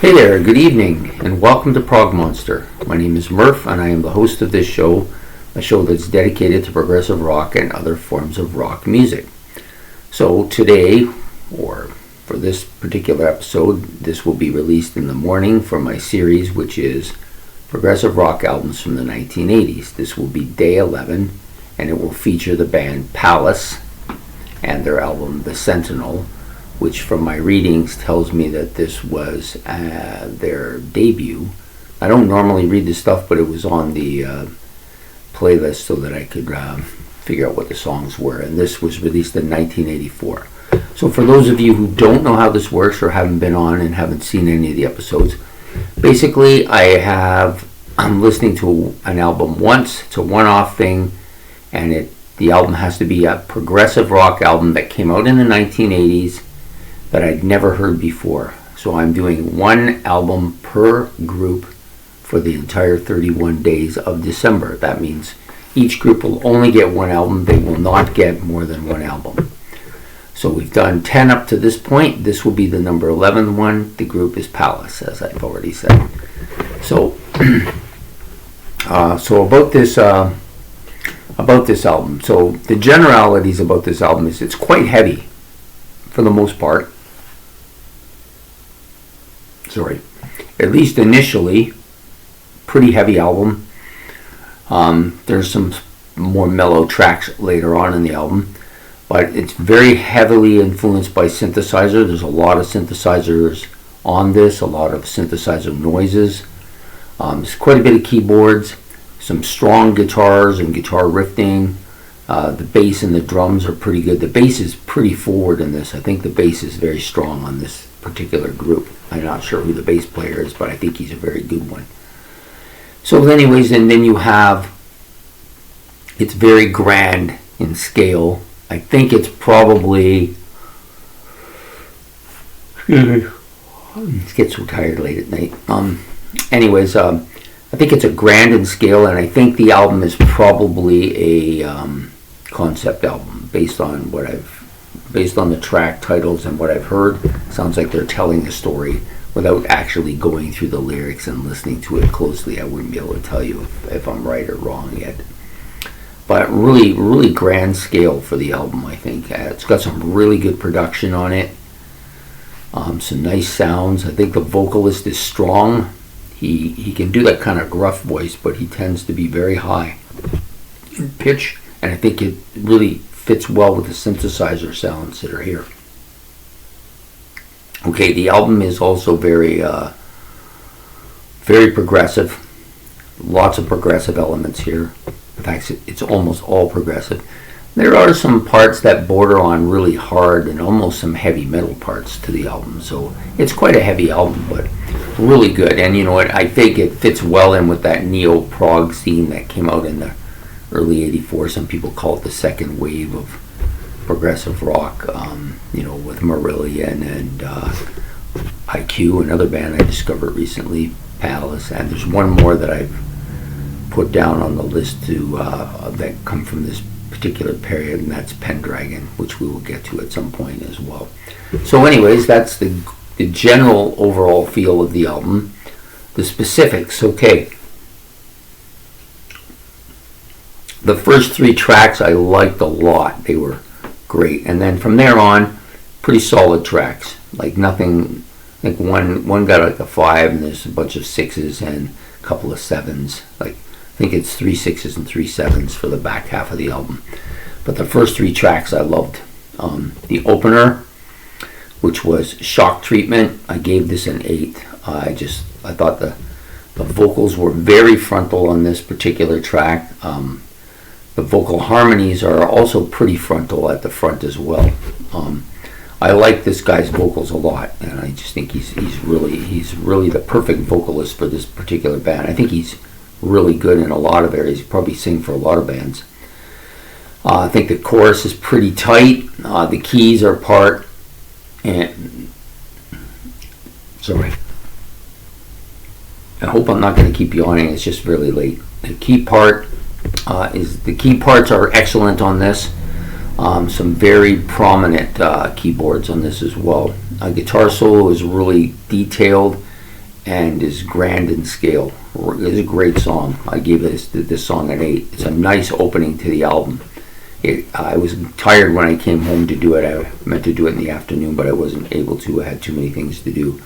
Hey there, good evening, and welcome to Prog Monster. My name is Murph, and I am the host of this show, a show that's dedicated to progressive rock and other forms of rock music. So today, or for this particular episode, this will be released in the morning for my series, which is Progressive Rock Albums from the 1980s. This will be day 11, and it will feature the band Pallas and their album The Sentinal, which from my readings tells me that this was their debut. I don't normally read this stuff, but it was on the playlist so that I could figure out what the songs were, and this was released in 1984. So for those of you who don't know how this works or haven't been on and haven't seen any of the episodes, basically I'm listening to an album once. It's a one-off thing, and the album has to be a progressive rock album that came out in the 1980s that I'd never heard before. So I'm doing one album per group for the entire 31 days of December. That means each group will only get one album. They will not get more than one album. So we've done 10 up to this point. This will be the number 11 one. The group is Pallas, as I've already said. So, about this album. So the generalities about this album is it's quite heavy for the most part. At least initially, pretty heavy album. There's some more mellow tracks later on in the album, but it's very heavily influenced by synthesizer. There's a lot of synthesizers on this, a lot of synthesizer noises. There's quite a bit of keyboards, some strong guitars and guitar riffing. The bass and the drums are pretty good. The bass is pretty forward in this. I think the bass is very strong on this particular group. I'm not sure who the bass player is, but I think he's a very good one. So anyways, and then you have, it's very grand in scale. I think it's probably, I get so tired late at night. I think it's a grand in scale, and I think the album is probably a concept album based on the track titles and what I've heard. Sounds like they're telling a story without actually going through the lyrics and listening to it closely. I wouldn't be able to tell you if I'm right or wrong yet. But really, really grand scale for the album, I think. It's got some really good production on it. Some nice sounds. I think the vocalist is strong. He can do that kind of gruff voice, but he tends to be very high in pitch, and I think it really fits well with the synthesizer sounds that are here. Okay, the album is also very progressive. Lots of progressive elements here. In fact, it's almost all progressive. There are some parts that border on really hard and almost some heavy metal parts to the album. So it's quite a heavy album, but really good. And you know what? I think it fits well in with that neo-prog scene that came out in the early 84. Some people call it the second wave of progressive rock, with Marillion and IQ, another band I discovered recently, Pallas, and there's one more that I've put down on the list that come from this particular period, and that's Pendragon, which we will get to at some point as well. So anyways, that's the general overall feel of the album. The specifics, okay. The first three tracks I liked a lot. They were great. And then from there on, pretty solid tracks. Like nothing, like one got like a 5, and there's a bunch of 6s and a couple of 7s. Like I think it's 3 6s and 3 7s for the back half of the album. But the first three tracks I loved. The opener, which was Shock Treatment, I gave this an 8. I thought the vocals were very frontal on this particular track. The vocal harmonies are also pretty frontal at the front as well. I like this guy's vocals a lot, and I just think he's really the perfect vocalist for this particular band. I think he's really good in a lot of areas. He probably sing for a lot of bands. I think the chorus is pretty tight. The keys are part, and sorry. I hope I'm not going to keep yawning. It's just really late. The key parts are excellent on this. Some very prominent keyboards on this as well. Guitar solo is really detailed. and is grand in scale. It's a great song. I gave this song an 8. It's a nice opening to the album. I was tired when I came home to do it. I meant to do it in the afternoon, but I wasn't able to. I had too many things to do.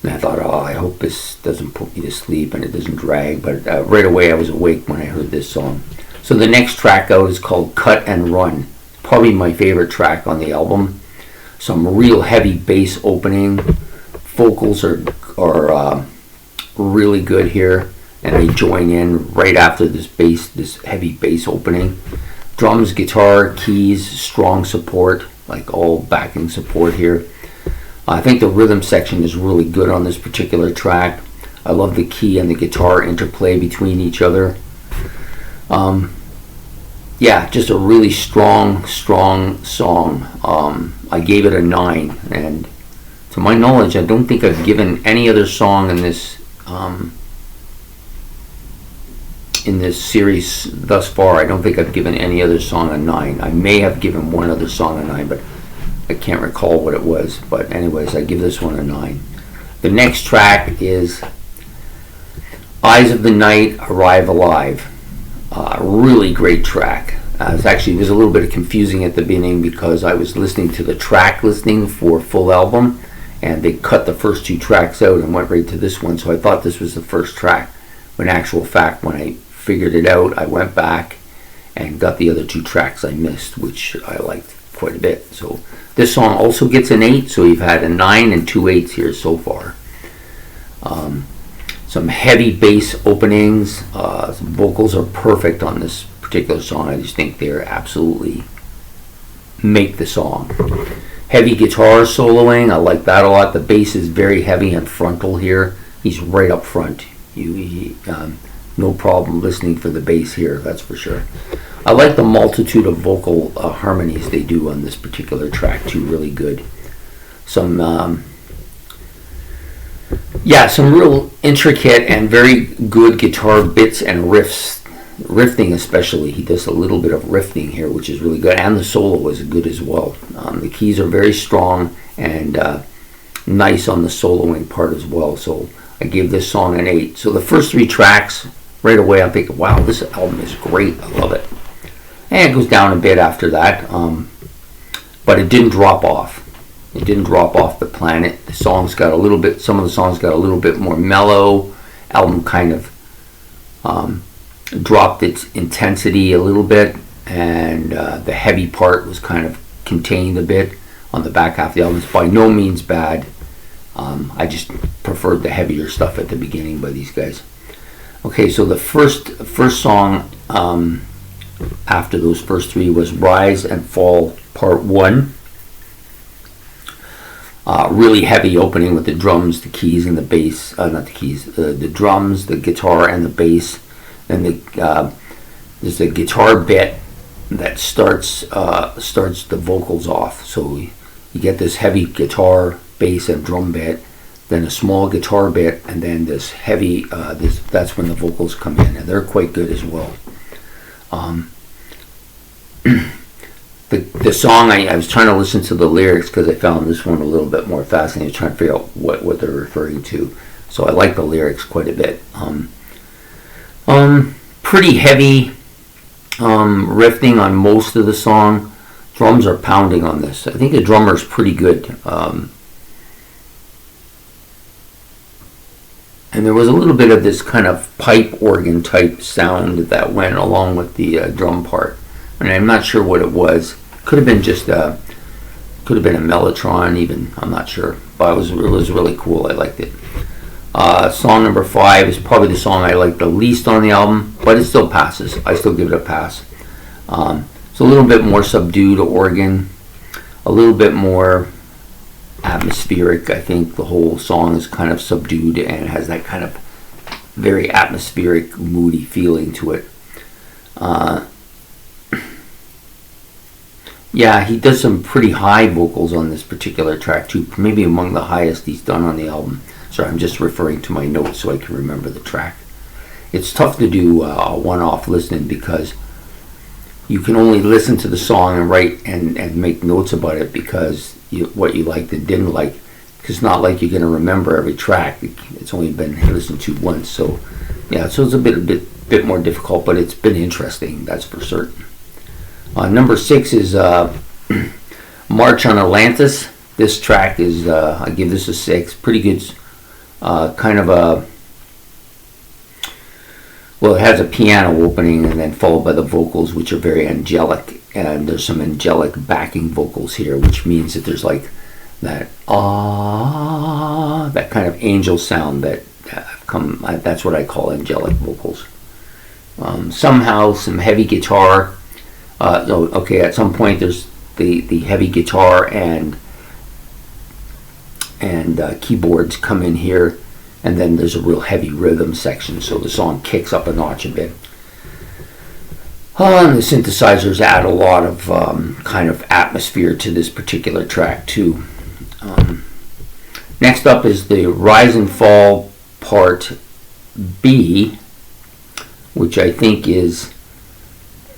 And I thought, I hope this doesn't put me to sleep and it doesn't drag. But right away I was awake when I heard this song. So the next track out is called Cut and Run. Probably my favorite track on the album. Some real heavy bass opening. Vocals are really good here, and they join in right after this heavy bass opening. Drums, guitar, keys, strong support, like all backing support here. I think the rhythm section is really good on this particular track. I love the key and the guitar interplay between each other. Yeah, just a really strong song. I gave it a 9, and to my knowledge, I don't think I've given any other song in this series thus far. I don't think I've given any other song a 9. I may have given one other song a 9, but I can't recall what it was. But anyways, I give this one a 9. The next track is Eyes of the Night, Arrive Alive. Really great track. It was a little bit confusing at the beginning because I was listening to the track listing for full album, and they cut the first 2 tracks out and went right to this one, so I thought this was the first track. When in actual fact, when I figured it out, I went back and got the other 2 tracks I missed, which I liked quite a bit. So this song also gets an 8, so you've had a 9 and 2 8s here so far. Some heavy bass openings. Some vocals are perfect on this particular song. I just think they're absolutely make the song. Heavy guitar soloing, I like that a lot. The bass is very heavy and frontal here. He's right up front. No problem listening for the bass here, that's for sure. I like the multitude of vocal harmonies they do on this particular track too, really good. Some real intricate and very good guitar bits and riffing especially. He does a little bit of riffing here, which is really good, and the solo is good as well. The keys are very strong and nice on the soloing part as well, so I gave this song an 8. So the first 3 tracks, right away I'm thinking, wow, this album is great, I love it. And it goes down a bit after that, but it didn't drop off. It didn't drop off the planet. Some of the songs got a little bit more mellow. Album kind of dropped its intensity a little bit, and the heavy part was kind of contained a bit on the back half of the album. It's by no means bad. I just preferred the heavier stuff at the beginning by these guys. Okay, so the first song after those first 3 was Rise and Fall Part 1. Really heavy opening with the drums, the keys, and the bass. The drums, the guitar, and the bass. Then there's a guitar bit that starts the vocals off. So you get this heavy guitar, bass, and drum bit, then a small guitar bit, and then this heavy. That's when the vocals come in, and they're quite good as well. The song, I was trying to listen to the lyrics because I found this one a little bit more fascinating, trying to figure out what they're referring to. So I like the lyrics quite a bit. Pretty heavy riffing on most of the song. Drums are pounding on this. I think the drummer's pretty good. And there was a little bit of this kind of pipe organ type sound that went along with the drum part. And I'm not sure what it was. Could have been a mellotron even. I'm not sure. But it was really cool. I liked it. Song number 5 is probably the song I like the least on the album, but it still passes. I still give it a pass. It's a little bit more subdued organ, a little bit more atmospheric. I think the whole song is kind of subdued and has that kind of very atmospheric, moody feeling to it. Yeah, he does some pretty high vocals on this particular track too, maybe among the highest he's done on the album. Sorry, I'm just referring to my notes so I can remember the track. It's tough to do one-off listening because you can only listen to the song and write and make notes about it because what you liked and didn't like. because it's not like you're going to remember every track. It's only been listened to once, so yeah, so it's a bit more difficult, but it's been interesting, that's for certain. Number 6 is March on Atlantis. This track is, I give this a 6. Pretty good, kind of a, well, it has a piano opening and then followed by the vocals, which are very angelic, and there's some angelic backing vocals here, which means that there's like that that kind of angel sound that that's what I call angelic vocals. Somehow some heavy guitar. Okay, at some point there's the heavy guitar and keyboards come in here, and then there's a real heavy rhythm section, so the song kicks up a notch a bit. And the synthesizers add a lot of kind of atmosphere to this particular track too. Next up is the Rise and Fall Part B, which I think is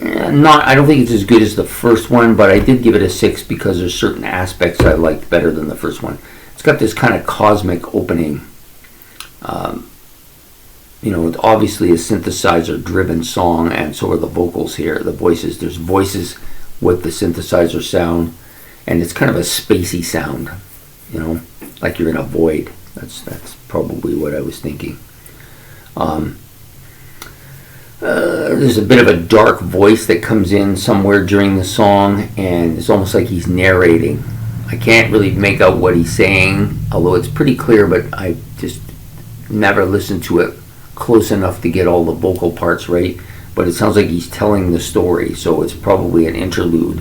I don't think it's as good as the first one, but I did give it a 6 because there's certain aspects I liked better than the first one. It's got this kind of cosmic opening. It's obviously a synthesizer-driven song, and so are the vocals here, the voices. There's voices with the synthesizer sound, and it's kind of a spacey sound, like you're in a void. That's probably what I was thinking. There's a bit of a dark voice that comes in somewhere during the song, and it's almost like he's narrating. I can't really make out what he's saying, although it's pretty clear, but I just never listened to it close enough to get all the vocal parts right. But it sounds like he's telling the story, so it's probably an interlude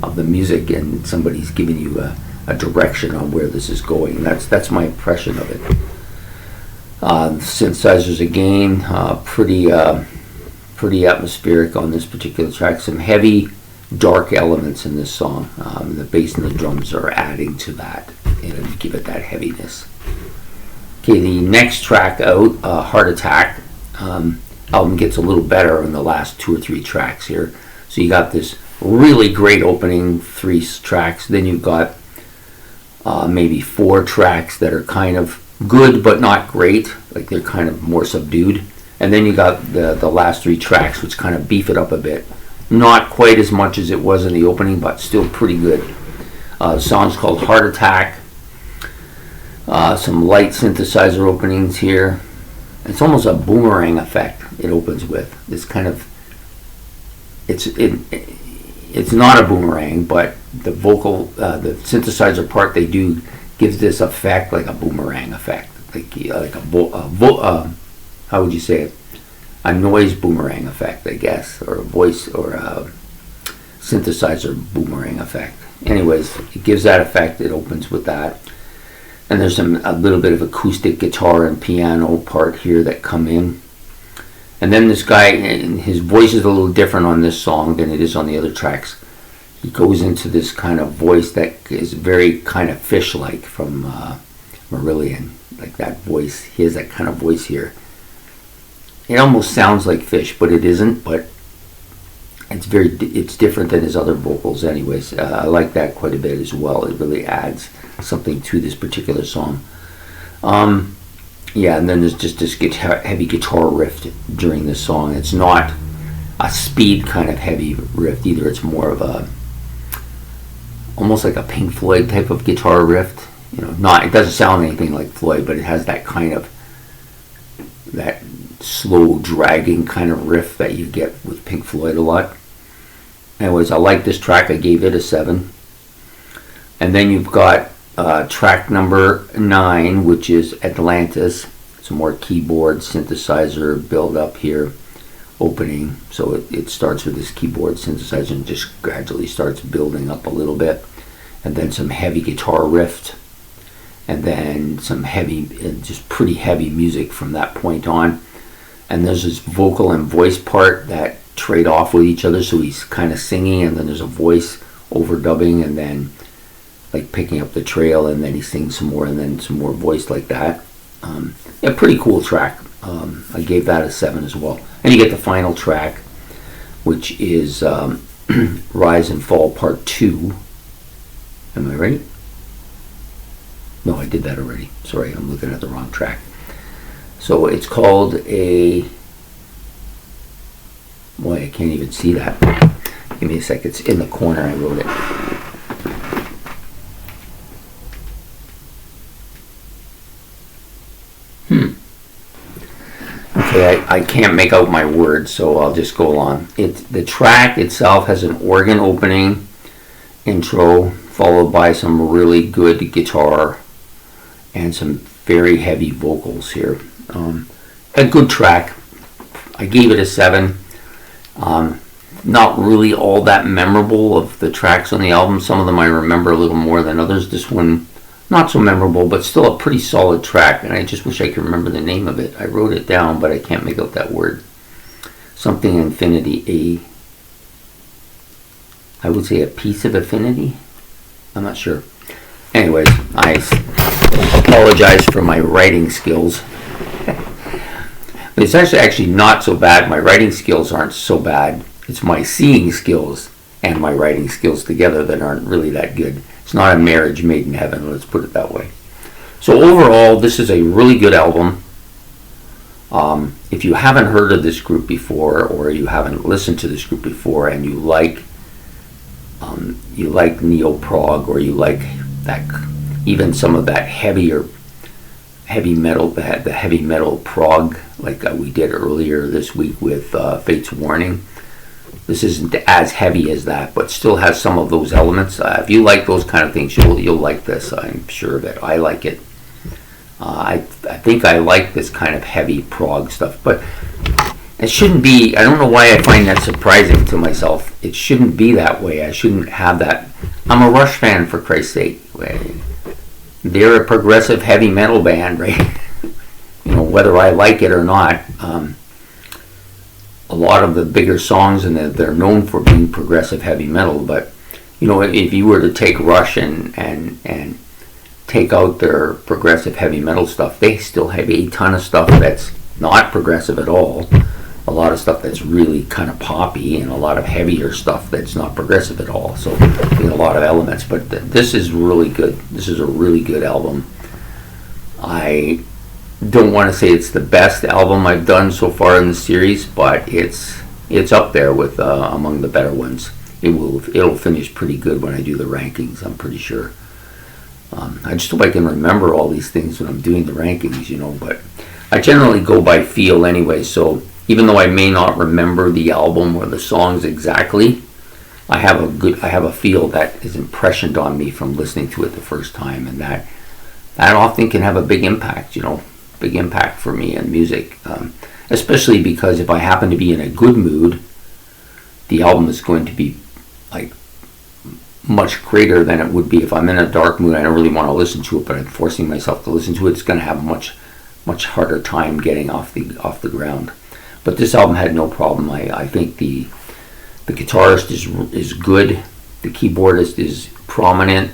of the music, and somebody's giving you a direction on where this is going. That's my impression of it. Synthesizers again, pretty atmospheric on this particular track. Some heavy, dark elements in this song. The bass and the drums are adding to that and give it that heaviness. Okay, the next track out, Heart Attack. Album gets a little better in the last 2 or 3 tracks here. So you got this really great opening 3 tracks. Then you've got maybe 4 tracks that are kind of good but not great, like they're kind of more subdued. And then you got the last 3 tracks, which kind of beef it up a bit. Not quite as much as it was in the opening, but still pretty good. The song's called Heart Attack. Some light synthesizer openings here. It's almost a boomerang effect it opens with. It's kind of, it's not a boomerang, but the vocal, the synthesizer part they do gives this effect like a boomerang effect, like how would you say it? A noise boomerang effect, I guess, or a voice or a synthesizer boomerang effect. Anyways, it gives that effect. It opens with that. And there's a little bit of acoustic guitar and piano part here that come in. And then this guy, his voice is a little different on this song than it is on the other tracks. He goes into this kind of voice that is very kind of fish-like from Marillion. Like that voice. He has that kind of voice here. It almost sounds like fish, but it isn't. But it's different than his other vocals anyways. I like that quite a bit as well. It really adds something to this particular song. Yeah, and then there's just this heavy guitar riff during this song. It's not a speed kind of heavy riff either. It's more of a almost like a Pink Floyd type of guitar riff. It doesn't sound anything like Floyd, but it has that kind of that slow dragging kind of riff that you get with Pink Floyd a lot. Anyways, I like this track. I gave it a 7. And then you've got track number 9, which is Atlantis. Some more keyboard synthesizer build up here, opening. So it starts with this keyboard synthesizer and just gradually starts building up a little bit. And then some heavy guitar riff. And then some heavy, just pretty heavy music from that point on. And there's this vocal and voice part that trade off with each other. So he's kind of singing, and then there's a voice overdubbing, and then like picking up the trail, and then he sings some more, and then some more voice like that. Yeah, pretty cool track. I gave that a 7 as well. And you get the final track, which is Rise and Fall Part 2. Am I right? No, I did that already. Sorry, I'm looking at the wrong track. So it's called a... Boy, I can't even see that. Give me a sec. It's in the corner. I wrote it. Okay, I can't make out my words, so I'll just go on. The track itself has an organ opening intro, followed by some really good guitar and some very heavy vocals here. A good track. I gave it a 7. Not really all that memorable of the tracks on the album. Some of them I remember a little more than others. This one, not so memorable, but still a pretty solid track, and I just wish I could remember the name of it. I wrote it down, but I can't make out that word. Something infinity. I would say a piece of affinity? I'm not sure. Anyways, I apologize for my writing skills. It's actually not so bad. My writing skills aren't so bad. It's my seeing skills and my writing skills together that aren't really that good. It's not a marriage made in heaven, let's put it that way. So overall, this is a really good album. If you haven't heard of this group before, or you haven't listened to this group before, and you like neo-prog, or you like that, even some of that heavy metal, the heavy metal prog, like we did earlier this week with Fate's Warning. This isn't as heavy as that, but still has some of those elements. If you like those kind of things, you'll like this. I'm sure of it. I like it. I think I like this kind of heavy prog stuff, but it shouldn't be. I don't know why I find that surprising to myself. It shouldn't be that way. I shouldn't have that. I'm a Rush fan, for Christ's sake. They're a progressive heavy metal band, right? Whether I like it or not. A lot of the bigger songs, and they're known for being progressive heavy metal, but if you were to take Rush and take out their progressive heavy metal stuff, they still have a ton of stuff that's not progressive at all, a lot of stuff that's really kind of poppy, and a lot of heavier stuff that's not progressive at all. So a lot of elements, but this is really good. This is a really good album. I don't want to say it's the best album I've done so far in the series, but it's up there with among the better ones. It'll finish pretty good when I do the rankings, I'm pretty sure. I just hope I can remember all these things when I'm doing the rankings, but I generally go by feel anyway, so even though I may not remember the album or the songs exactly, I have a feel that is impressioned on me from listening to it the first time, and that often can have a big impact, big impact for me in music, especially because if I happen to be in a good mood, the album is going to be like much greater than it would be if I'm in a dark mood. I don't really want to listen to it, but I'm forcing myself to listen to it. It's going to have much harder time getting off the ground. But this album had no problem. I think the guitarist is good, the keyboardist is prominent,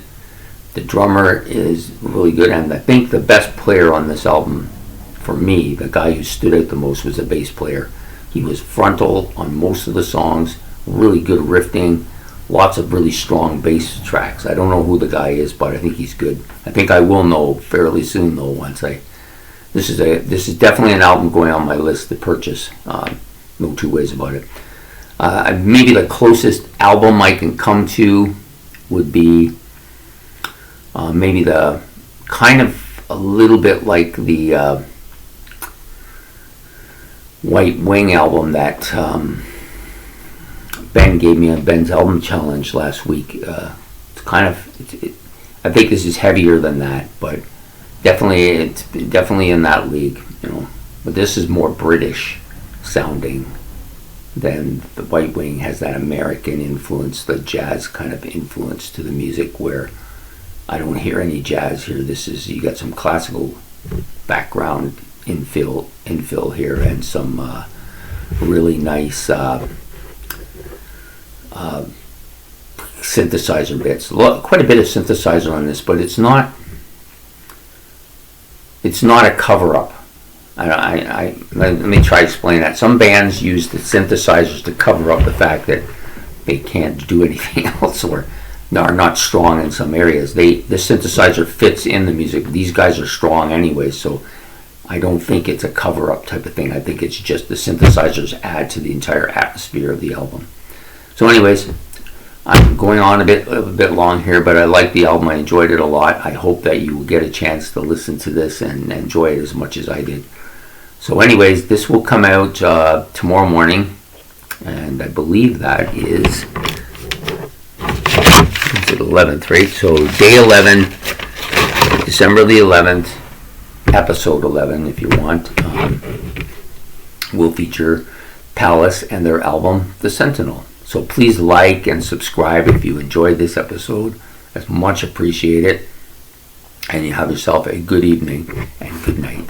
the drummer is really good, and I think the best player on this album, for me, the guy who stood out the most, was the bass player. He was frontal on most of the songs, really good riffing, lots of really strong bass tracks. I don't know who the guy is, but I think he's good. I think I will know fairly soon, though. This is definitely an album going on my list to purchase. No two ways about it. Maybe the closest album I can come to would be maybe the kind of a little bit like the White Wing album that Ben gave me on Ben's album challenge last week. It's kind of, I think this is heavier than that, but it's definitely in that league, But this is more British sounding than the White Wing. Has that American influence, the jazz kind of influence to the music, where I don't hear any jazz here. You got some classical background infill here, and some really nice synthesizer bits. Quite a bit of synthesizer on this, but it's not a cover-up. Let me try to explain that. Some bands use the synthesizers to cover up the fact that they can't do anything else, or are not strong in some areas. The synthesizer fits in the music. These guys are strong anyway, so I don't think it's a cover-up type of thing. I think it's just the synthesizers add to the entire atmosphere of the album. So anyways, I'm going on a bit long here, but I like the album. I enjoyed it a lot. I hope that you will get a chance to listen to this and enjoy it as much as I did. So anyways, this will come out tomorrow morning, and I believe that is 11th, right? So day 11, December the 11th, episode 11, if you want, will feature Pallas and their album, The Sentinel. So please like and subscribe if you enjoyed this episode. That's much appreciated. And you have yourself a good evening and good night.